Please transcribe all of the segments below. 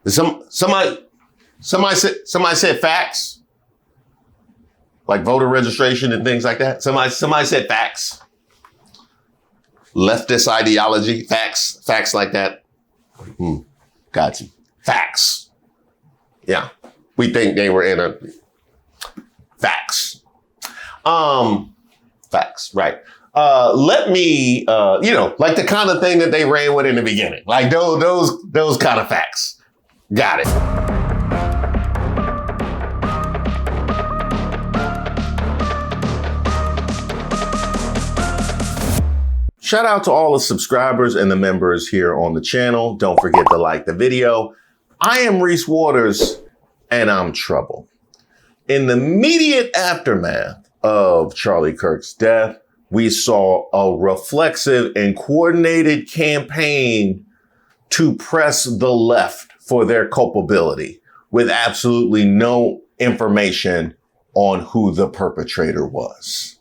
Somebody said facts, like voter registration and things like that. Somebody said facts. Leftist ideology, facts like that. Got you. Facts. Yeah. We think they were in a facts. Facts, right. Let me, like the kind of thing that they ran with in the beginning, like those kind of facts. Got it. Shout out to all the subscribers and the members here on the channel. Don't forget to like the video. I am Reese Waters and I'm trouble. In the immediate aftermath of Charlie Kirk's death, we saw a reflexive and coordinated campaign to press the left for their culpability with absolutely no information on who the perpetrator was.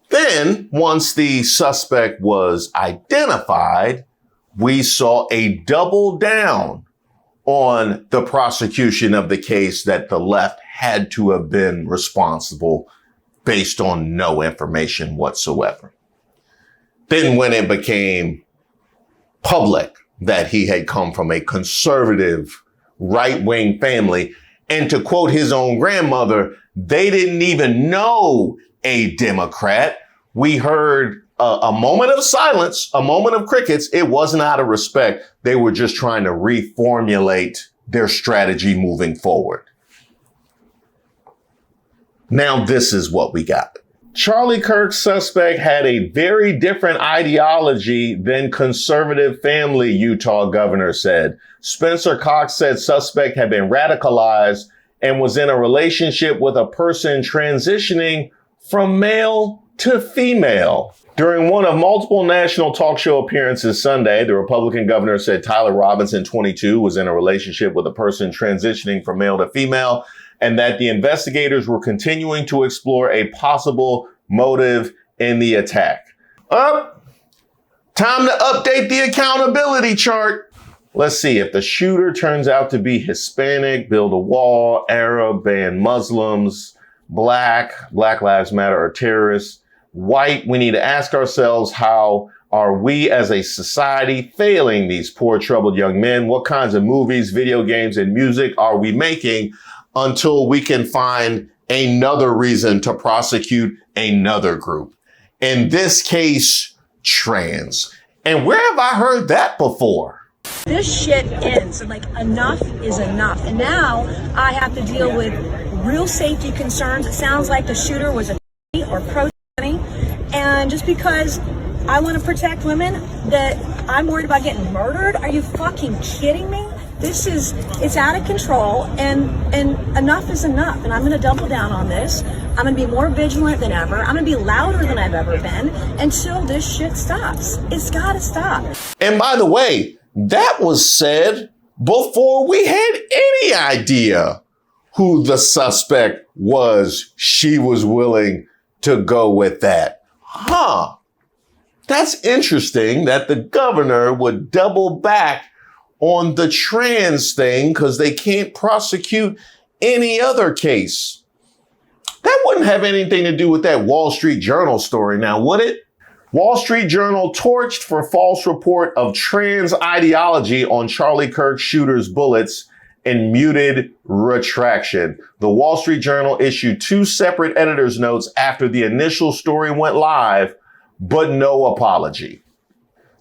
Then, once the suspect was identified, we saw a double down on the prosecution of the case that the left had to have been responsible based on no information whatsoever. Then when it became public that he had come from a conservative right-wing family, and to quote his own grandmother, they didn't even know a Democrat, we heard a moment of silence, a moment of crickets. It wasn't out of respect. They were just trying to reformulate their strategy moving forward. Now this is what we got. Charlie Kirk's suspect had a very different ideology than conservative family, Utah governor said. Spencer Cox said suspect had been radicalized and was in a relationship with a person transitioning from male to female. During one of multiple national talk show appearances Sunday, the Republican governor said Tyler Robinson, 22, was in a relationship with a person transitioning from male to female, and that the investigators were continuing to explore a possible motive in the attack. Time to update the accountability chart. Let's see, if the shooter turns out to be Hispanic, build a wall, Arab, ban Muslims, Black Lives Matter are terrorists, white, we need to ask ourselves, how are we as a society failing these poor, troubled young men? What kinds of movies, video games, and music are we making until we can find another reason to prosecute another group? In this case, trans. And where have I heard that before? This shit ends. Like, enough is enough. And now I have to deal with real safety concerns. It sounds like the shooter was a or pro. And just because I want to protect women, that I'm worried about getting murdered? Are you fucking kidding me? It's out of control, and enough is enough. And I'm going to double down on this. I'm going to be more vigilant than ever. I'm going to be louder than I've ever been until this shit stops. It's got to stop. And by the way, that was said before we had any idea who the suspect was. She was willing to go with that. That's interesting that the governor would double back on the trans thing because they can't prosecute any other case. That wouldn't have anything to do with that Wall Street Journal story now, would it? Wall Street Journal torched for false report of trans ideology on Charlie Kirk shooter's bullets and muted retraction. The Wall Street Journal issued 2 separate editor's notes after the initial story went live, but no apology.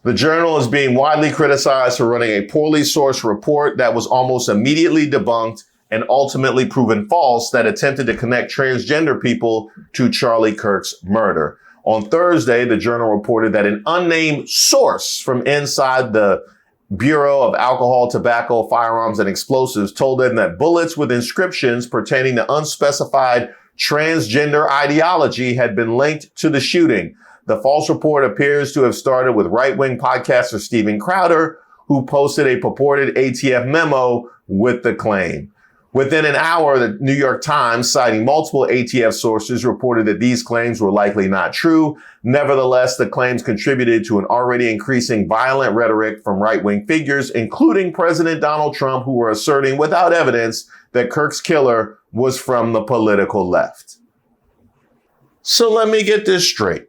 The Journal is being widely criticized for running a poorly sourced report that was almost immediately debunked and ultimately proven false that attempted to connect transgender people to Charlie Kirk's murder. On Thursday, the Journal reported that an unnamed source from inside the Bureau of Alcohol, Tobacco, Firearms, and Explosives told them that bullets with inscriptions pertaining to unspecified transgender ideology had been linked to the shooting. The false report appears to have started with right-wing podcaster Steven Crowder, who posted a purported ATF memo with the claim. Within an hour, the New York Times, citing multiple ATF sources, reported that these claims were likely not true. Nevertheless, the claims contributed to an already increasing violent rhetoric from right-wing figures, including President Donald Trump, who were asserting without evidence that Kirk's killer was from the political left. So let me get this straight.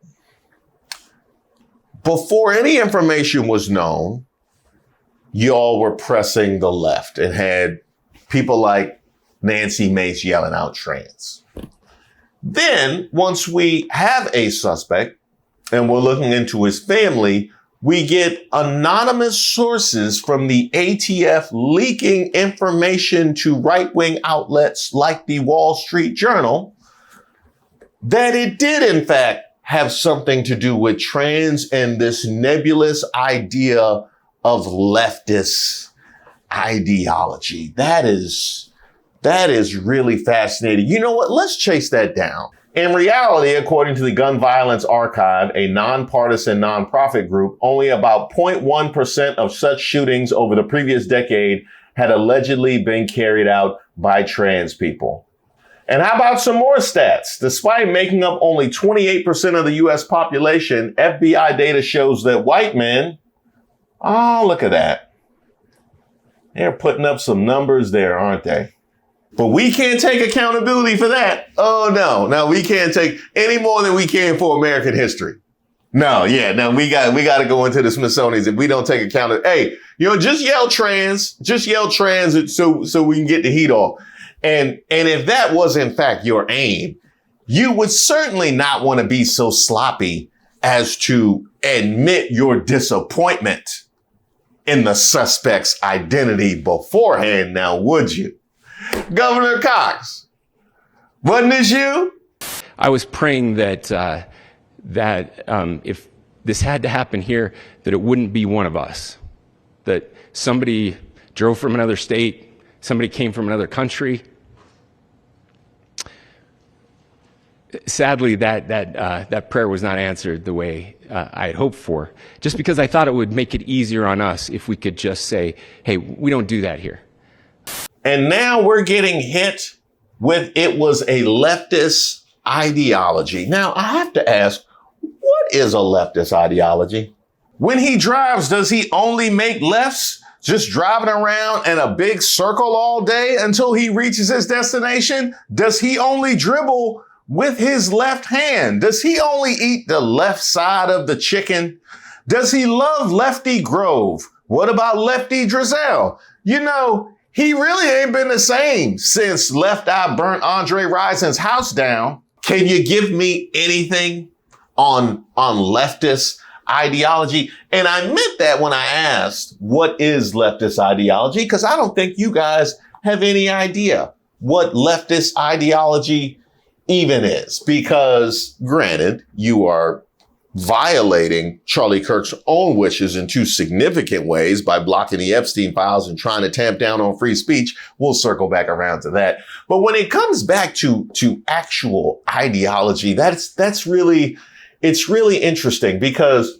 Before any information was known, y'all were pressing the left and had people like Nancy Mace yelling out trans. Then, once we have a suspect and we're looking into his family, we get anonymous sources from the ATF leaking information to right-wing outlets like the Wall Street Journal that it did, in fact, have something to do with trans and this nebulous idea of leftist ideology. That is really fascinating. You know what? Let's chase that down. In reality, according to the Gun Violence Archive, a nonpartisan nonprofit group, only about 0.1% of such shootings over the previous decade had allegedly been carried out by trans people. And how about some more stats? Despite making up only 28% of the U.S. population, FBI data shows that white men, oh, look at that. They're putting up some numbers there, aren't they? But we can't take accountability for that. Oh, no, we can't take any more than we can for American history. We got to go into the Smithsonian if we don't take accountability. Hey, just yell trans so we can get the heat off. And if that was in fact your aim, you would certainly not want to be so sloppy as to admit your disappointment in the suspect's identity beforehand, now would you? Governor Cox, wasn't this you? I was praying that if this had to happen here, that it wouldn't be one of us, that somebody drove from another state, somebody came from another country. Sadly, that prayer was not answered the way I had hoped for, just because I thought it would make it easier on us if we could just say, hey, we don't do that here. And now we're getting hit with it was a leftist ideology. Now, I have to ask, what is a leftist ideology? When he drives, does he only make lefts, just driving around in a big circle all day until he reaches his destination? Does he only dribble with his left hand? Does he only eat the left side of the chicken? Does he love Lefty Grove? What about Lefty Drizel? He really ain't been the same since Left Eye burnt Andre Rison's house down. Can you give me anything on leftist ideology? And I meant that when I asked, what is leftist ideology? Because I don't think you guys have any idea what leftist ideology even is. Because granted, you are violating Charlie Kirk's own wishes in two significant ways by blocking the Epstein files and trying to tamp down on free speech. We'll circle back around to that. But when it comes back to actual ideology, it's really interesting, because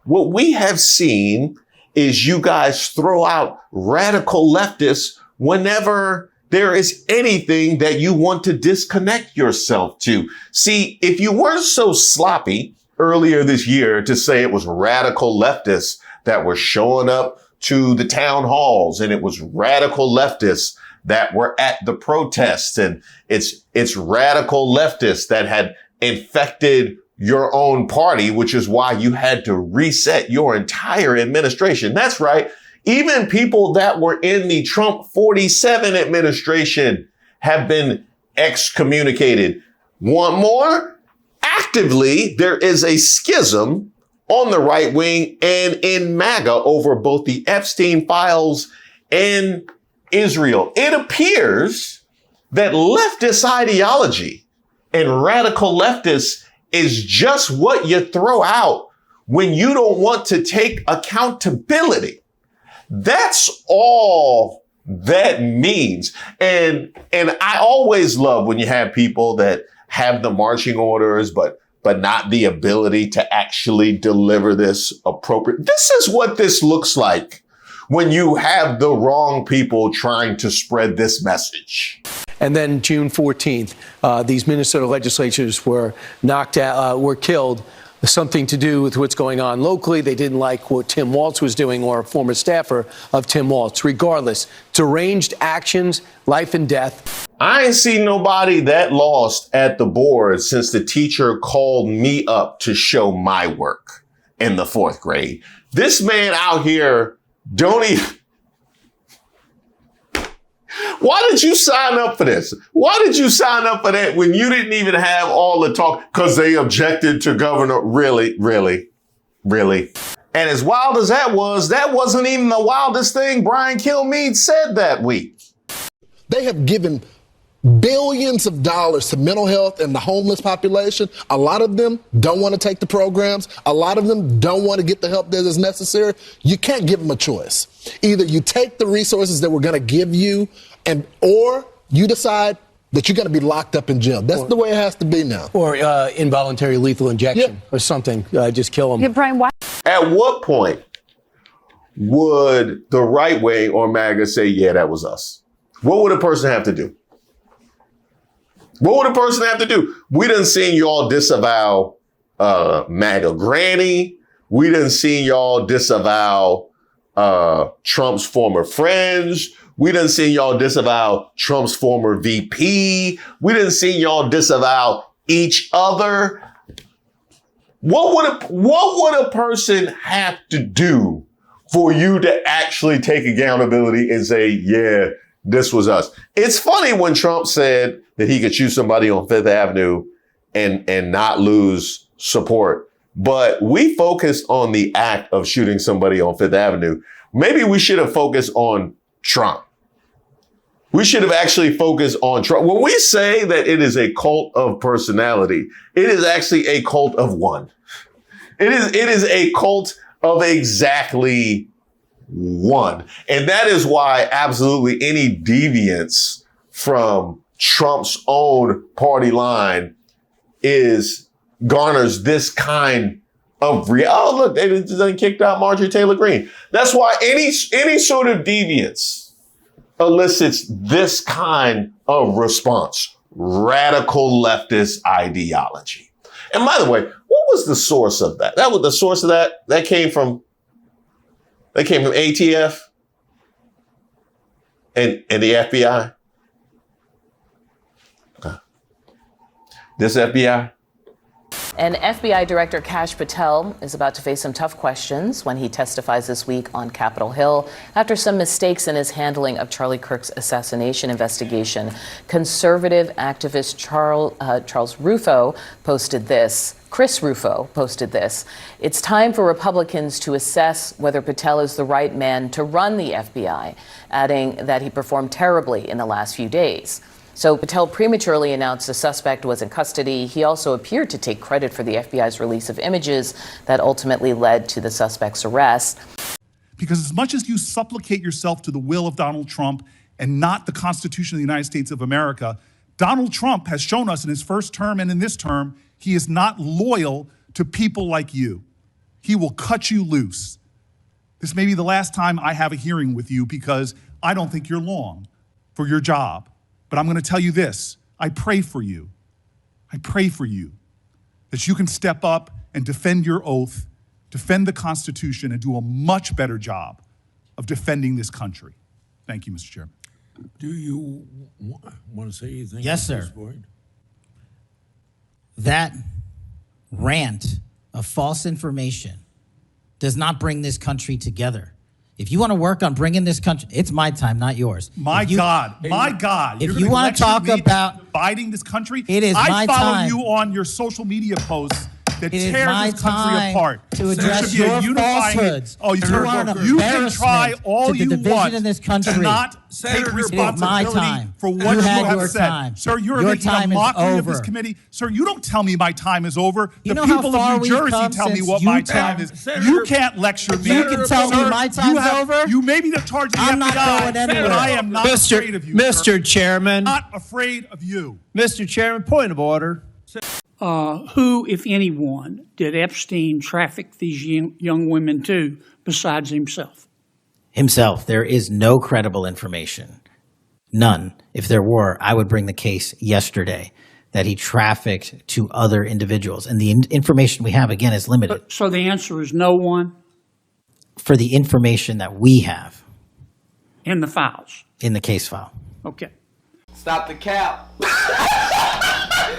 what we have seen is you guys throw out radical leftists whenever there is anything that you want to disconnect yourself to. See, if you weren't so sloppy earlier this year to say it was radical leftists that were showing up to the town halls, and it was radical leftists that were at the protests, and it's radical leftists that had infected your own party, which is why you had to reset your entire administration. That's right. Even people that were in the Trump 47 administration have been excommunicated. Want more? Actively, there is a schism on the right wing and in MAGA over both the Epstein files and Israel. It appears that leftist ideology and radical leftists is just what you throw out when you don't want to take accountability. That's all that means. And I always love when you have people that have the marching orders, but not the ability to actually deliver this appropriate. This is what this looks like when you have the wrong people trying to spread this message. And then June 14th, these Minnesota legislators were knocked out, were killed. Something to do with what's going on locally. They didn't like what Tim Walz was doing, or a former staffer of Tim Walz. Regardless, deranged actions, life and death. I ain't seen nobody that lost at the board since the teacher called me up to show my work in the 4th grade. This man out here don't even... Why did you sign up for this? Why did you sign up for that when you didn't even have all the talk? Because they objected to Governor. Really? And as wild as that wasn't even the wildest thing Brian Kilmeade said that week. They have given billions of dollars to mental health and the homeless population. A lot of them don't want to take the programs. A lot of them don't want to get the help that is necessary. You can't give them a choice. Either you take the resources that we're going to give you, or you decide that you're going to be locked up in jail. That's the way it has to be now. Or involuntary lethal injection or something. Just kill them. Yeah, Brian, why? At what point would the right wing or MAGA say, yeah, that was us? What would a person have to do? What would a person have to do? We done seen y'all disavow MAGA Granny. We done seen y'all disavow Trump's former friends. We done seen y'all disavow Trump's former VP. We done seen y'all disavow each other. What would a person have to do for you to actually take accountability and say, yeah, this was us? It's funny when Trump said that he could shoot somebody on Fifth Avenue and not lose support. But we focused on the act of shooting somebody on Fifth Avenue. Maybe we should have focused on Trump. We should have actually focused on Trump. When we say that it is a cult of personality, it is actually a cult of one. It is a cult of exactly one. And that is why absolutely any deviance from Trump's own party line garners this kind of oh, look, they just kicked out Marjorie Taylor Greene. That's why any sort of deviance elicits this kind of response: radical leftist ideology. And by the way, what was the source of that? That was the source of that. That came from ATF and the FBI. Okay. This FBI. And FBI Director Kash Patel is about to face some tough questions when he testifies this week on Capitol Hill after some mistakes in his handling of Charlie Kirk's assassination investigation. Conservative activist Chris Rufo posted this. It's time for Republicans to assess whether Patel is the right man to run the FBI, adding that he performed terribly in the last few days. So Patel prematurely announced the suspect was in custody. He also appeared to take credit for the FBI's release of images that ultimately led to the suspect's arrest. Because as much as you supplicate yourself to the will of Donald Trump and not the Constitution of the United States of America, Donald Trump has shown us in his first term and in this term, he is not loyal to people like you. He will cut you loose. This may be the last time I have a hearing with you because I don't think you're long for your job. But I'm going to tell you this, I pray for you. I pray for you that you can step up and defend your oath, defend the Constitution, and do a much better job of defending this country. Thank you, Mr. Chairman. Do you want to say anything? Yes, sir. That rant of false information does not bring this country together. If you want to work on bringing this country, it's my time, not yours. My God. If you want to talk about dividing this country, it is my time. I follow you on your social media posts that tear this country apart. To address your falsehoods. Oh, you can try all you want in this country. To not take responsibility for what you have said. Sir, you're making a mockery of this committee. Sir, you don't tell me my time is over. The people of New Jersey tell me what my time is. You can't lecture me. You can tell me my time's over. You may be the charge of the FBI, I'm not going anywhere. but I am not afraid of you. Mr. Chairman. I'm not afraid of you. Mr. Chairman, point of order. Who, if anyone, did Epstein traffic these young women to besides himself? himself, there is no credible information. None. If there were, I would bring the case yesterday that he trafficked to other individuals. And the information we have, again, is limited. So the answer is no one For the information that we have in the files. in the case file. Okay. Stop the cap. Stop the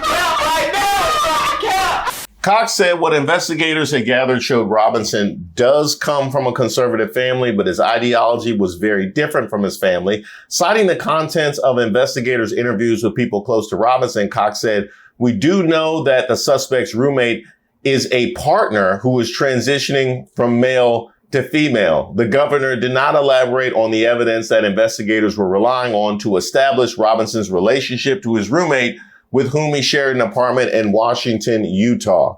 cap right now. Stop the cap. Cox said what investigators had gathered showed Robinson does come from a conservative family, but his ideology was very different from his family. Citing the contents of investigators' interviews with people close to Robinson, Cox said, "We do know that the suspect's roommate is a partner who is transitioning from male to female. The governor did not elaborate on the evidence that investigators were relying on to establish Robinson's relationship to his roommate, with whom he shared an apartment in Washington, Utah.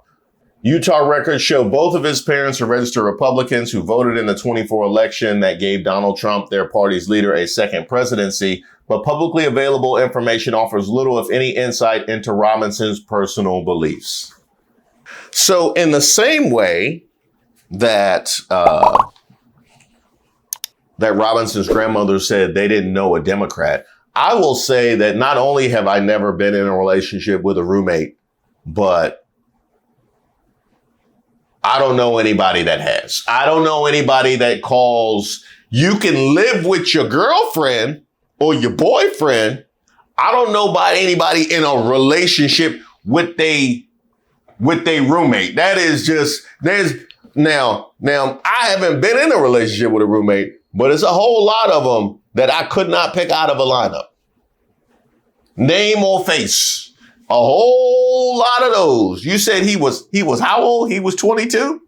Utah records show both of his parents are registered Republicans who voted in the 24 election that gave Donald Trump, their party's leader, a second presidency, but publicly available information offers little, if any, insight into Robinson's personal beliefs." So in the same way that that Robinson's grandmother said they didn't know a Democrat, I will say that not only have I never been in a relationship with a roommate, but I don't know anybody that has. I don't know anybody that calls, you can live with your girlfriend or your boyfriend. I don't know about anybody in a relationship with they roommate. That is just, now I haven't been in a relationship with a roommate, but it's a whole lot of them that I could not pick out of a lineup. Name or face. A whole lot of those. You said he was how old? He was 22?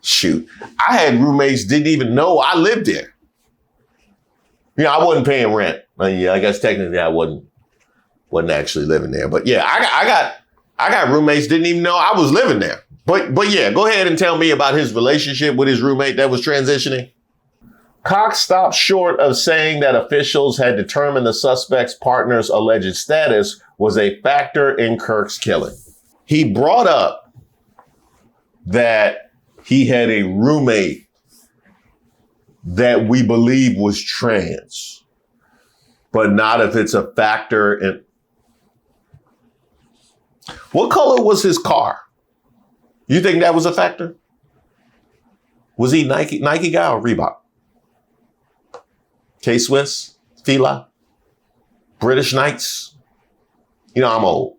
Shoot. I had roommates didn't even know I lived there. You know, I wasn't paying rent. Yeah, I guess technically I wasn't actually living there. But yeah, I got roommates didn't even know I was living there. But yeah, go ahead and tell me about his relationship with his roommate that was transitioning. Cox stopped short of saying that officials had determined the suspect's partner's alleged status was a factor in Kirk's killing. He brought up that he had a roommate that we believe was trans, but not if it's a factor in. What color was his car? You think that was a factor? Was he Nike guy or Reebok? K-Swiss, Fila, British Knights. You know, I'm old.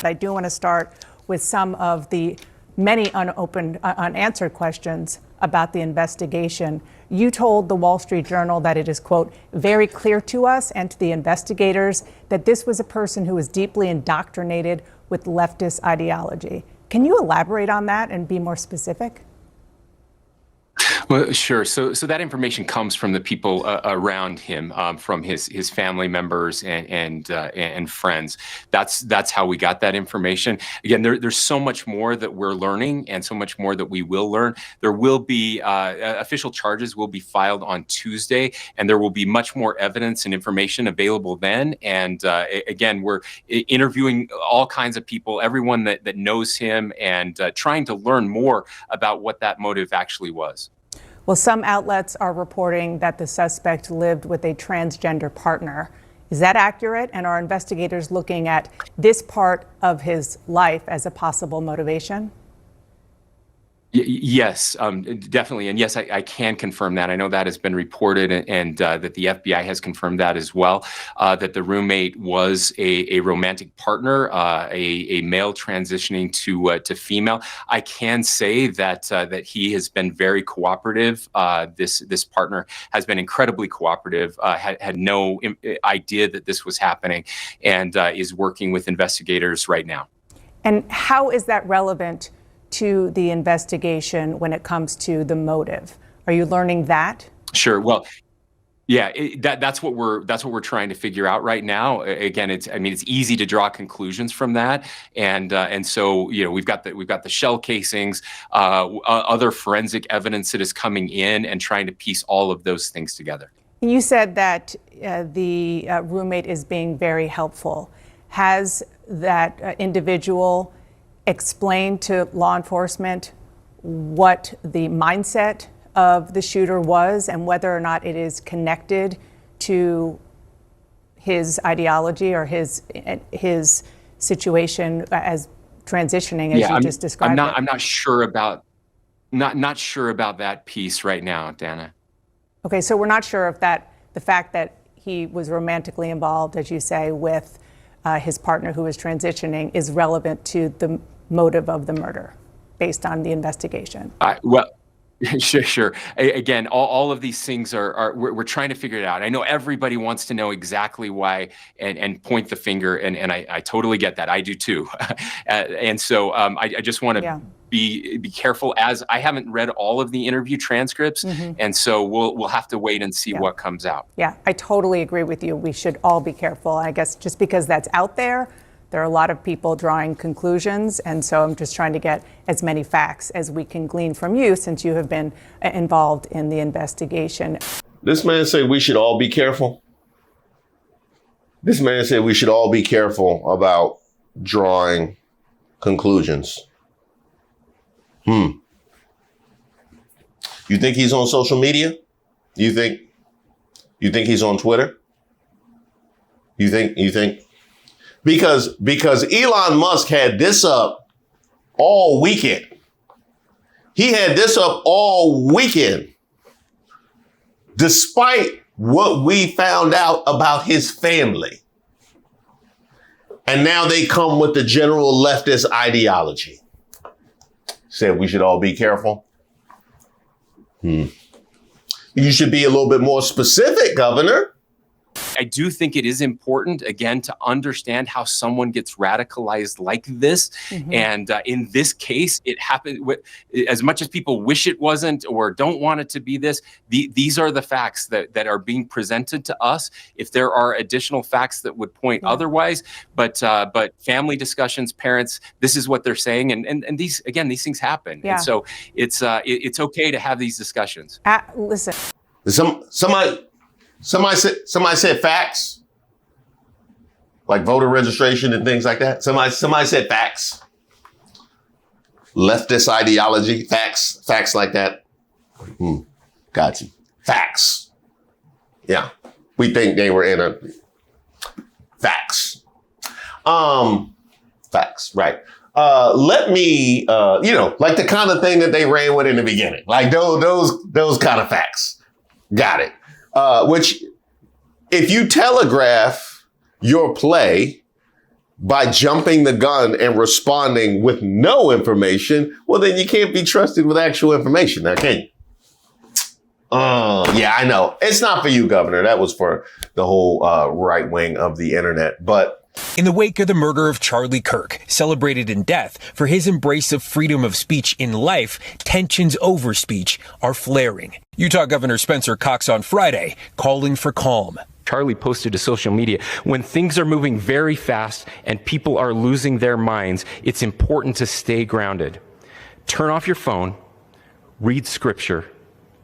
I do want to start with some of the many unanswered questions about the investigation. You told the Wall Street Journal that it is, quote, very clear to us and to the investigators that this was a person who was deeply indoctrinated with leftist ideology. Can you elaborate on that and be more specific? Well, sure. So that information comes from the people around him, from his family members and friends. That's how we got that information. Again, there's so much more that we're learning, and so much more that we will learn. There will be official charges will be filed on Tuesday, and there will be much more evidence and information available then. And again, we're interviewing all kinds of people, everyone that knows him, and trying to learn more about what that motive actually was. Well, some outlets are reporting that the suspect lived with a transgender partner. Is that accurate? And are investigators looking at this part of his life as a possible motivation? Yes, definitely. And yes, I can confirm that. I know that has been reported, and that the FBI has confirmed that as well, that the roommate was a romantic partner, a male transitioning to female. I can say that he has been very cooperative. This partner has been incredibly cooperative, had no idea that this was happening, and is working with investigators right now. And how is that relevant to the investigation when it comes to the motive? Are you learning that? Sure. Well, yeah, that's what we're trying to figure out right now. Again, it's easy to draw conclusions from that, and so we've got the shell casings, other forensic evidence that is coming in, and trying to piece all of those things together. You said that the roommate is being very helpful. Has that individual explained to law enforcement what the mindset of the shooter was and whether or not it is connected to his ideology or his situation as transitioning, as you just described. I'm not sure about that piece right now, Dana. Okay, so we're not sure if the fact that he was romantically involved, as you say, with his partner who was transitioning is relevant to the motive of the murder based on the investigation. Sure. Again, all of these things we're trying to figure it out. I know everybody wants to know exactly why and point the finger, and I totally get that. I do too. And so I just want to be careful, as I haven't read all of the interview transcripts, and so we'll have to wait and see what comes out. Yeah, I totally agree with you. We should all be careful. I guess just because that's out there are a lot of people drawing conclusions, and so I'm just trying to get as many facts as we can glean from you, since you have been involved in the investigation. This man said we should all be careful. This man said we should all be careful about drawing conclusions. You think he's on social media? You think he's on Twitter? You think? Because Elon Musk had this up all weekend. He had this up all weekend, despite what we found out about his family. And now they come with the general leftist ideology. Said we should all be careful. You should be a little bit more specific, Governor. I do think it is important, again, to understand how someone gets radicalized like this. And in this case, it happened as much as people wish it wasn't or don't want it to be this. These are the facts that are being presented to us. If there are additional facts that would point otherwise, but family discussions, parents, this is what they're saying. And these things happen. And so it's okay to have these discussions. Listen, Somebody said facts, like voter registration and things like that. Somebody said facts. Leftist ideology, facts like that. Got you. Facts. Yeah. We think they were in a facts. Facts, right. Let me, like the kind of thing that they ran with in the beginning, like those kind of facts. Got it. Which, if you telegraph your play by jumping the gun and responding with no information, well, then you can't be trusted with actual information now, can you? Yeah, I know. It's not for you, Governor. That was for the whole right wing of the internet. But in the wake of the murder of Charlie Kirk, celebrated in death for his embrace of freedom of speech in life, tensions over speech are flaring. Utah Governor Spencer Cox on Friday calling for calm. Charlie posted to social media, when things are moving very fast and people are losing their minds, it's important to stay grounded. Turn off your phone, read scripture,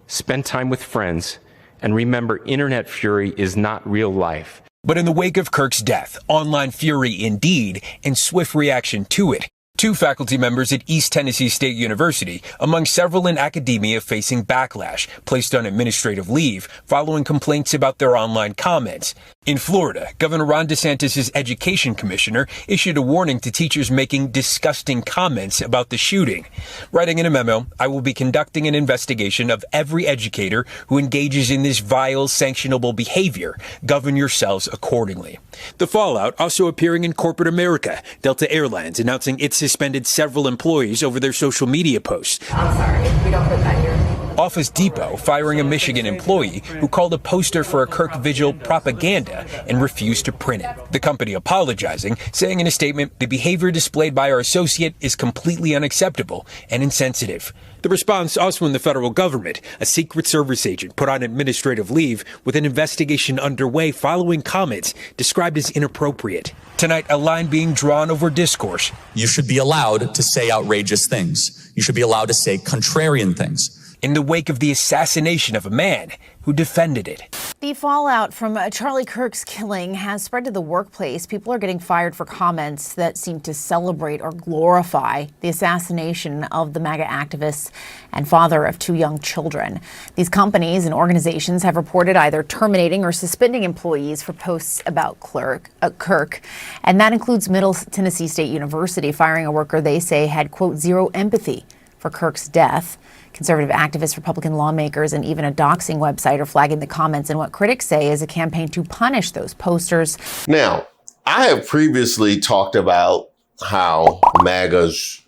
spend time with friends, and remember, internet fury is not real life. But in the wake of Kirk's death, online fury indeed, and swift reaction to it. 2 faculty members at East Tennessee State University, among several in academia facing backlash, placed on administrative leave following complaints about their online comments. In Florida, Governor Ron DeSantis' education commissioner issued a warning to teachers making disgusting comments about the shooting. Writing in a memo, I will be conducting an investigation of every educator who engages in this vile, sanctionable behavior. Govern yourselves accordingly. The fallout also appearing in corporate America. Delta Airlines announcing it suspended several employees over their social media posts. I'm sorry, we don't put that here. Office Depot firing a Michigan employee who called a poster for a Kirk vigil propaganda and refused to print it. The company apologizing, saying in a statement, the behavior displayed by our associate is completely unacceptable and insensitive. The response also in the federal government, a Secret Service agent put on administrative leave with an investigation underway following comments described as inappropriate. Tonight, a line being drawn over discourse. You should be allowed to say outrageous things. You should be allowed to say contrarian things. In the wake of the assassination of a man who defended it. The fallout from Charlie Kirk's killing has spread to the workplace. People are getting fired for comments that seem to celebrate or glorify the assassination of the MAGA activist and father of 2 young children. These companies and organizations have reported either terminating or suspending employees for posts about Kirk, and that includes Middle Tennessee State University firing a worker they say had, quote, zero empathy for Kirk's death. Conservative activists, Republican lawmakers, and even a doxing website are flagging the comments in what critics say is a campaign to punish those posters. Now, I have previously talked about how MAGA's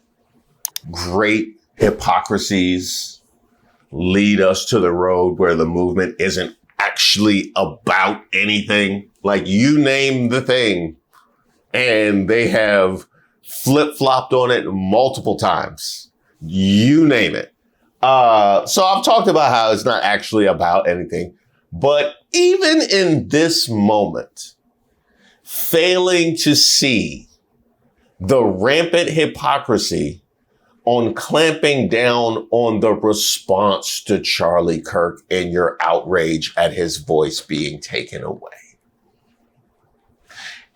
great hypocrisies lead us to the road where the movement isn't actually about anything. Like, you name the thing, and they have flip-flopped on it multiple times. You name it. So I've talked about how it's not actually about anything, but even in this moment, failing to see the rampant hypocrisy on clamping down on the response to Charlie Kirk and your outrage at his voice being taken away.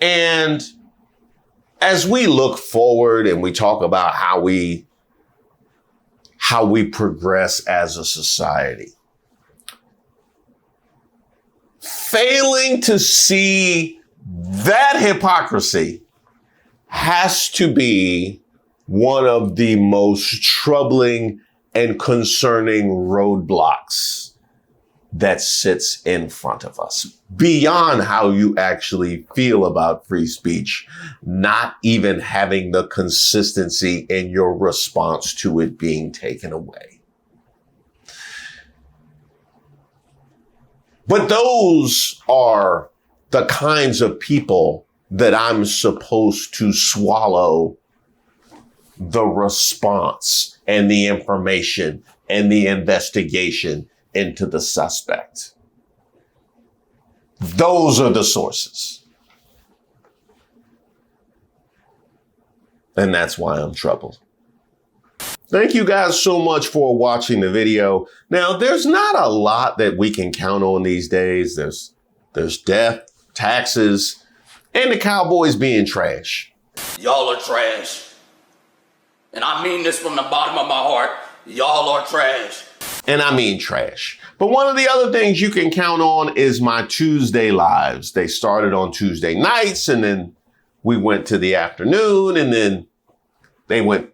And as we look forward and we talk about how we progress as a society, failing to see that hypocrisy has to be one of the most troubling and concerning roadblocks that sits in front of us, beyond how you actually feel about free speech, not even having the consistency in your response to it being taken away. But those are the kinds of people that I'm supposed to swallow the response and the information and the investigation into the suspect. Those are the sources. And that's why I'm troubled. Thank you guys so much for watching the video. Now, there's not a lot that we can count on these days. There's death, taxes, and the Cowboys being trash. Y'all are trash. And I mean this from the bottom of my heart. Y'all are trash. And I mean trash. But one of the other things you can count on is my Tuesday lives. They started on Tuesday nights, and then we went to the afternoon, and then they went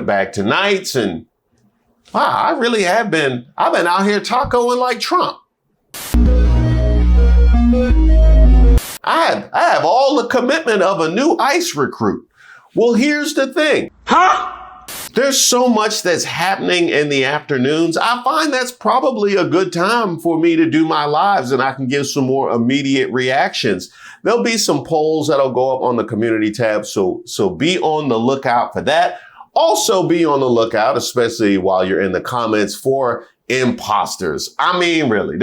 back to nights. And wow, I've been out here tacoing like Trump. I have all the commitment of a new ICE recruit. Well, here's the thing. There's so much that's happening in the afternoons. I find that's probably a good time for me to do my lives, and I can give some more immediate reactions. There'll be some polls that'll go up on the community tab, so be on the lookout for that. Also be on the lookout, especially while you're in the comments, for imposters. I mean, really,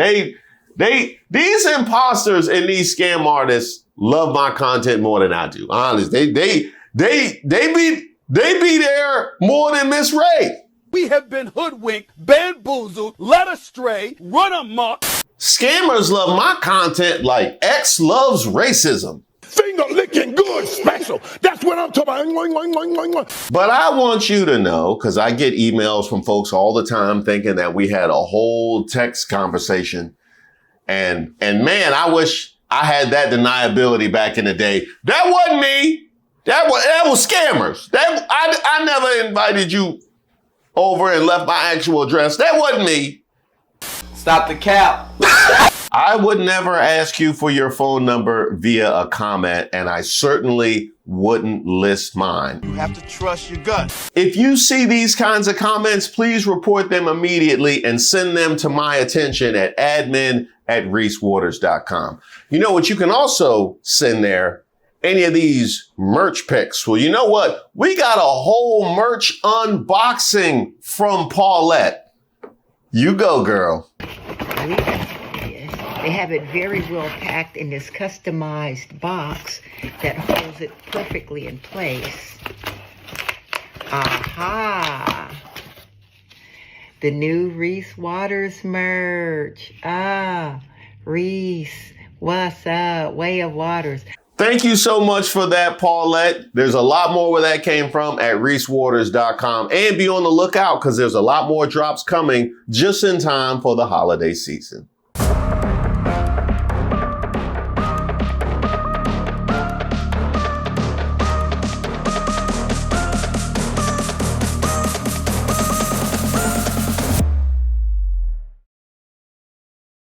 these imposters and these scam artists love my content more than I do. Honestly, they be there more than Miss Ray. We have been hoodwinked, bamboozled, led astray, run amok. Scammers love my content like X loves racism. Finger licking good special. That's what I'm talking about. But I want you to know, because I get emails from folks all the time thinking that we had a whole text conversation. And man, I wish I had that deniability back in the day. That wasn't me. That was scammers. I never invited you over and left my actual address. That wasn't me. Stop the cap. I would never ask you for your phone number via a comment, and I certainly wouldn't list mine. You have to trust your gut. If you see these kinds of comments, please report them immediately and send them to my attention at admin@ReeseWaters.com. You know what you can also send there? Any of these merch pics. Well, you know what? We got a whole merch unboxing from Paulette. You go, girl. They have it very well packed in this customized box that holds it perfectly in place. Aha! The new Reese Waters merch. Reese, what's up? Way of Waters. Thank you so much for that, Paulette. There's a lot more where that came from at ReeseWaters.com. And be on the lookout because there's a lot more drops coming just in time for the holiday season.